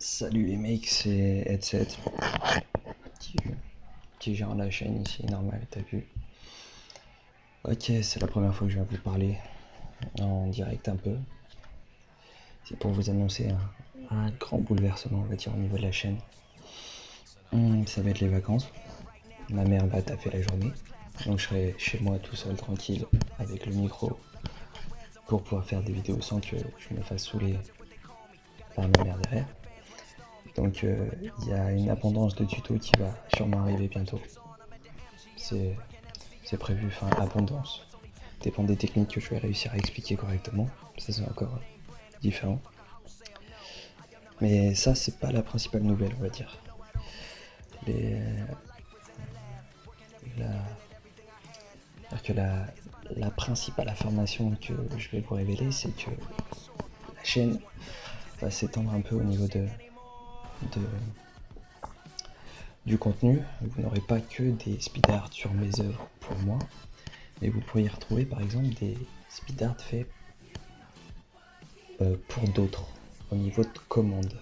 Salut les mecs, c'est Headset qui, qui gère la chaîne ici, normal, t'as vu. Ok, c'est la première fois que je viens vous parler en direct un peu. C'est pour vous annoncer un grand bouleversement, on va dire, au niveau de la chaîne. Ça va être les vacances. Ma mère va taffer la journée, donc je serai chez moi tout seul, tranquille, avec le micro, pour pouvoir faire des vidéos sans que je me fasse saouler par ma mère derrière. Donc il y a une abondance de tutos qui va sûrement arriver bientôt. C'est prévu, enfin abondance. Dépend des techniques que je vais réussir à expliquer correctement. Ça c'est encore différent. Mais ça c'est pas la principale nouvelle, on va dire. Les, la, que la principale information que je vais vous révéler, c'est que la chaîne va s'étendre un peu au niveau de du contenu. Vous n'aurez pas que des speed art sur mes œuvres pour moi, mais vous pourriez retrouver par exemple des speed art faits pour d'autres au niveau de commandes.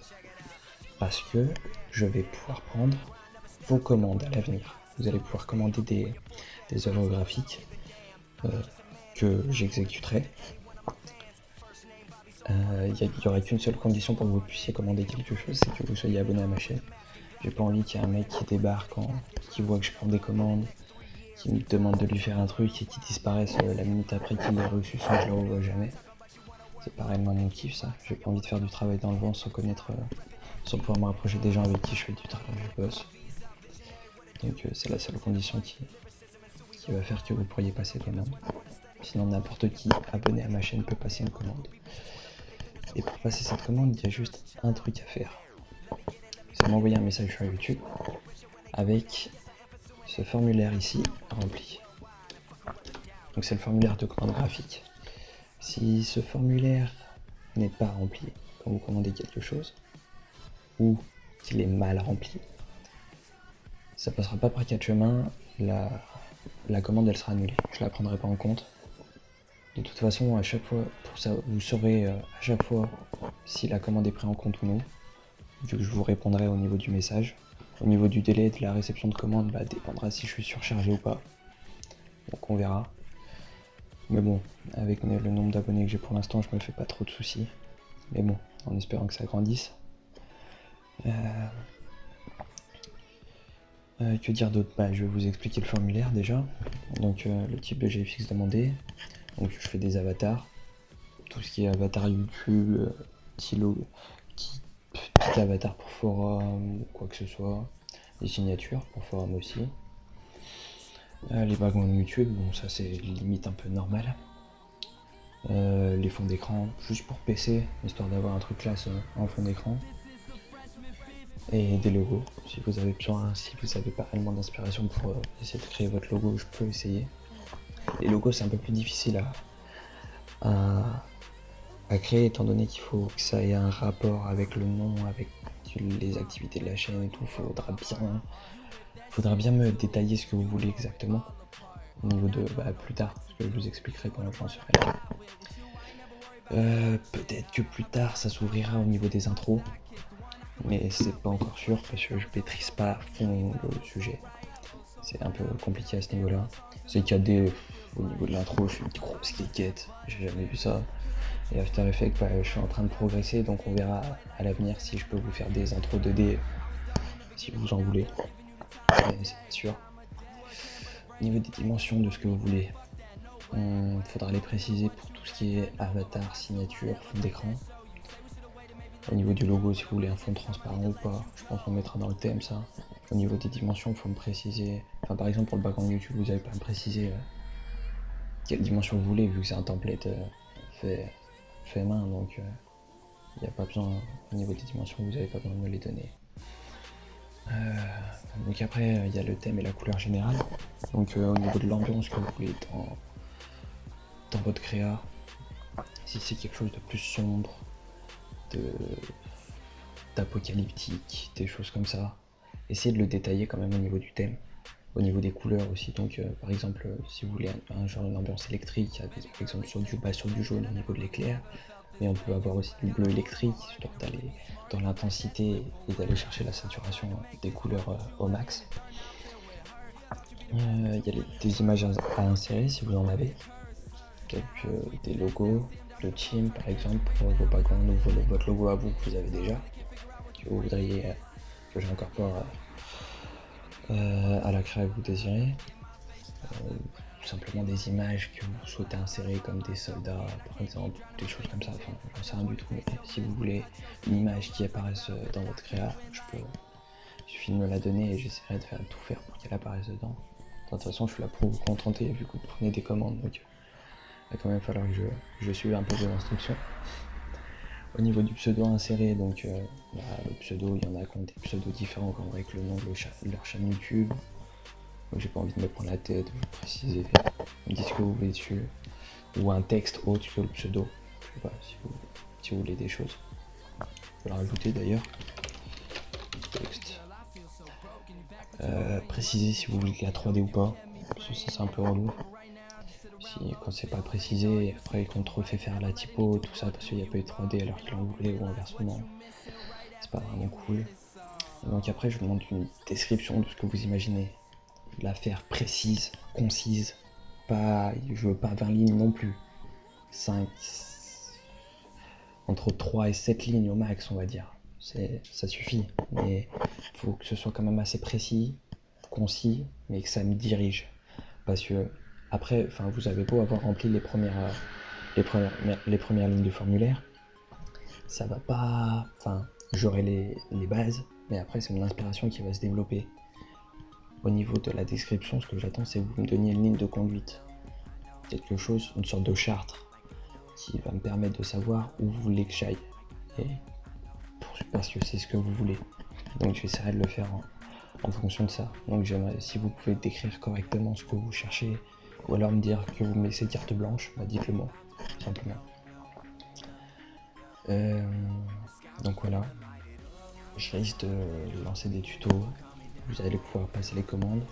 Parce que je vais pouvoir prendre vos commandes à l'avenir. Vous allez pouvoir commander des œuvres graphiques que j'exécuterai. Il n'y aurait qu'une seule condition pour que vous puissiez commander quelque chose, c'est que vous soyez abonné à ma chaîne. J'ai pas envie qu'il y ait un mec qui débarque, qui voit que je prends des commandes, qui me demande de lui faire un truc et qui disparaisse la minute après qu'il l'ait reçu sans que je le revoie jamais. C'est pas réellement mon kiff ça. J'ai pas envie de faire du travail dans le vent sans connaître, sans pouvoir me rapprocher des gens avec qui je fais du travail, je bosse. Donc c'est la seule condition qui va faire que vous pourriez passer commande. Sinon n'importe qui abonné à ma chaîne peut passer une commande. Et pour passer cette commande, il y a juste un truc à faire. C'est m'envoyer un message sur YouTube avec ce formulaire ici rempli. Donc c'est le formulaire de commande graphique. Si ce formulaire n'est pas rempli quand vous commandez quelque chose, ou qu'il est mal rempli, ça passera pas par quatre chemins, la commande elle sera annulée. Je la prendrai pas en compte. De toute façon, à chaque fois, pour ça, vous saurez à chaque fois si la commande est prise en compte ou non, vu que je vous répondrai au niveau du message. Au niveau du délai de la réception de commande, dépendra si je suis surchargé ou pas. Donc on verra. Mais bon, avec le nombre d'abonnés que j'ai pour l'instant, je me fais pas trop de soucis. Mais bon, en espérant que ça grandisse. Que dire d'autre? Je vais vous expliquer le formulaire déjà. Donc le type de GFX demandé. Donc je fais des avatars. Tout ce qui est avatar YouTube, petit avatar pour forum, quoi que ce soit. Des signatures pour forum aussi. Les backgrounds YouTube, bon ça c'est limite un peu normal. Les fonds d'écran, juste pour PC, histoire d'avoir un truc classe en fond d'écran. Et des logos, si vous avez besoin, si vous n'avez pas réellement d'inspiration pour essayer de créer votre logo, je peux essayer. Les logos c'est un peu plus difficile à créer étant donné qu'il faut que ça ait un rapport avec le nom, avec les activités de la chaîne et tout. Faudra bien me détailler ce que vous voulez exactement au niveau de plus tard, parce que je vous expliquerai quand j'en serai là. Peut-être que plus tard ça s'ouvrira au niveau des intros, mais c'est pas encore sûr parce que je maîtrise pas à fond le sujet. C'est un peu compliqué à ce niveau-là. C'est qu'il y a au niveau de l'intro, je suis une grosse cliquette, j'ai jamais vu ça. Et After Effects, je suis en train de progresser, donc on verra à l'avenir si je peux vous faire des intros 2D si vous en voulez. Mais c'est pas sûr. Au niveau des dimensions de ce que vous voulez, il faudra les préciser pour tout ce qui est avatar, signature, fond d'écran. Au niveau du logo, si vous voulez un fond transparent ou pas, je pense qu'on mettra dans le thème ça. Au niveau des dimensions, il faut me préciser. Enfin, par exemple, pour le background YouTube, vous n'avez pas à me préciser quelle dimension vous voulez, vu que c'est un template fait main, donc il n'y a pas besoin, au niveau des dimensions, vous n'avez pas besoin de me les donner. Donc après, il y a le thème et la couleur générale. Donc au niveau de l'ambiance que vous voulez dans votre créa, si c'est quelque chose de plus sombre, d'apocalyptique, des choses comme ça, essayez de le détailler quand même au niveau du thème, au niveau des couleurs aussi. Donc par exemple, si vous voulez un genre d'ambiance électrique, par exemple sur du jaune au niveau de l'éclair, mais on peut avoir aussi du bleu électrique, histoire d'aller dans l'intensité et d'aller chercher la saturation des couleurs au max. Il y a des images à insérer si vous en avez, des logos de team par exemple, pour vos backgrounds ou votre logo à vous que vous avez déjà, que vous voudriez que j'incorpore à la créa que vous désirez. Tout simplement des images que vous souhaitez insérer comme des soldats par exemple, des choses comme ça, enfin j'en sais rien du tout, mais si vous voulez une image qui apparaisse dans votre créa, il suffit de me la donner et j'essaierai de tout faire pour qu'elle apparaisse dedans. De toute façon je suis là pour vous contenter vu que vous prenez des commandes, donc il va quand même falloir que je suive un peu vos instructions. Au niveau du pseudo inséré, donc le pseudo, il y en a qui ont des pseudos différents comme avec le nom de leur chaîne YouTube. Donc j'ai pas envie de me prendre la tête, de vous préciser, me dites ce que vous voulez dessus, ou un texte autre que le pseudo, je sais pas, si vous voulez des choses. Je vais le rajouter d'ailleurs. Texte. Préciser si vous voulez de la 3D ou pas, parce que ça c'est un peu relou. Quand c'est pas précisé, après qu'on te refait faire la typo, tout ça, parce qu'il n'y a pas eu de 3D alors qu'il en voulait ou inversement, c'est pas vraiment cool. Et donc après je vous demande une description de ce que vous imaginez. La faire précise, concise, je veux pas 20 lignes non plus, 5, entre 3 et 7 lignes au max on va dire, ça suffit, mais il faut que ce soit quand même assez précis, concis, mais que ça me dirige, parce que après, vous avez beau avoir rempli les premières lignes du formulaire, ça va pas, j'aurai les bases, mais après c'est mon inspiration qui va se développer. Au niveau de la description, ce que j'attends, c'est que vous me donniez une ligne de conduite. Quelque chose, une sorte de charte, qui va me permettre de savoir où vous voulez que j'aille. Parce que c'est ce que vous voulez. Donc j'essaierai de le faire en fonction de ça. Donc j'aimerais, si vous pouvez décrire correctement ce que vous cherchez, ou alors me dire que vous me laissez carte blanche, dites-le moi, simplement. Donc voilà. Je risque de lancer des tutos. Vous allez pouvoir passer les commandes.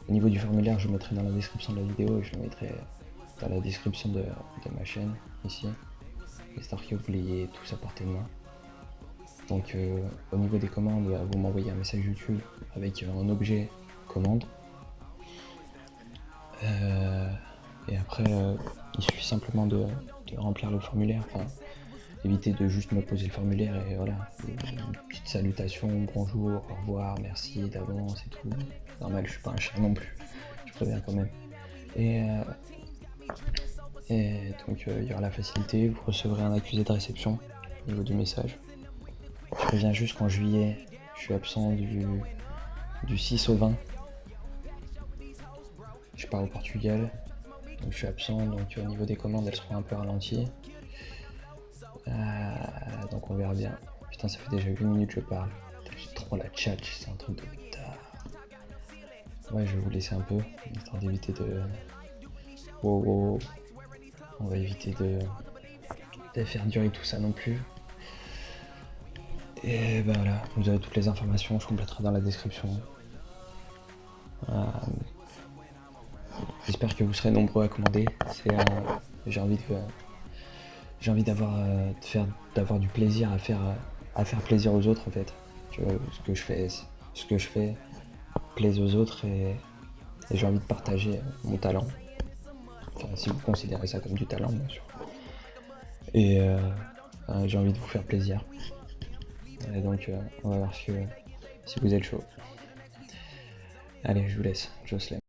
Au niveau du formulaire, je mettrai dans la description de la vidéo et je le mettrai dans la description de ma chaîne, ici. Histoire que vous l'ayez tous à portée de main. Donc au niveau des commandes, vous m'envoyez un message YouTube avec un objet commande. Et après, il suffit simplement de remplir le formulaire. Éviter de juste me poser le formulaire et voilà, une petite salutation, bonjour, au revoir, merci d'avance et tout. Normal, je suis pas un chat non plus, je préviens quand même. Et donc il y aura la facilité, vous recevrez un accusé de réception au niveau du message. Je reviens jusqu'en juillet, je suis absent du 6 au 20. Je pars au Portugal, donc je suis absent, donc au niveau des commandes elles seront un peu ralenties. Donc on verra bien. Putain, ça fait déjà 8 minutes que je parle. J'ai trop la tchatch, c'est un truc de tard. Ouais, je vais vous laisser un peu, histoire d'éviter de... On va éviter de faire durer tout ça non plus. Et ben voilà, vous avez toutes les informations, je compléterai dans la description. J'espère que vous serez nombreux à commander. J'ai envie d'avoir du plaisir à faire plaisir aux autres en fait. Que ce que je fais plaise aux autres et j'ai envie de partager mon talent. Si vous considérez ça comme du talent bien sûr. Et j'ai envie de vous faire plaisir. Et donc on va voir si vous êtes chaud. Allez, je vous laisse, Jocelyn.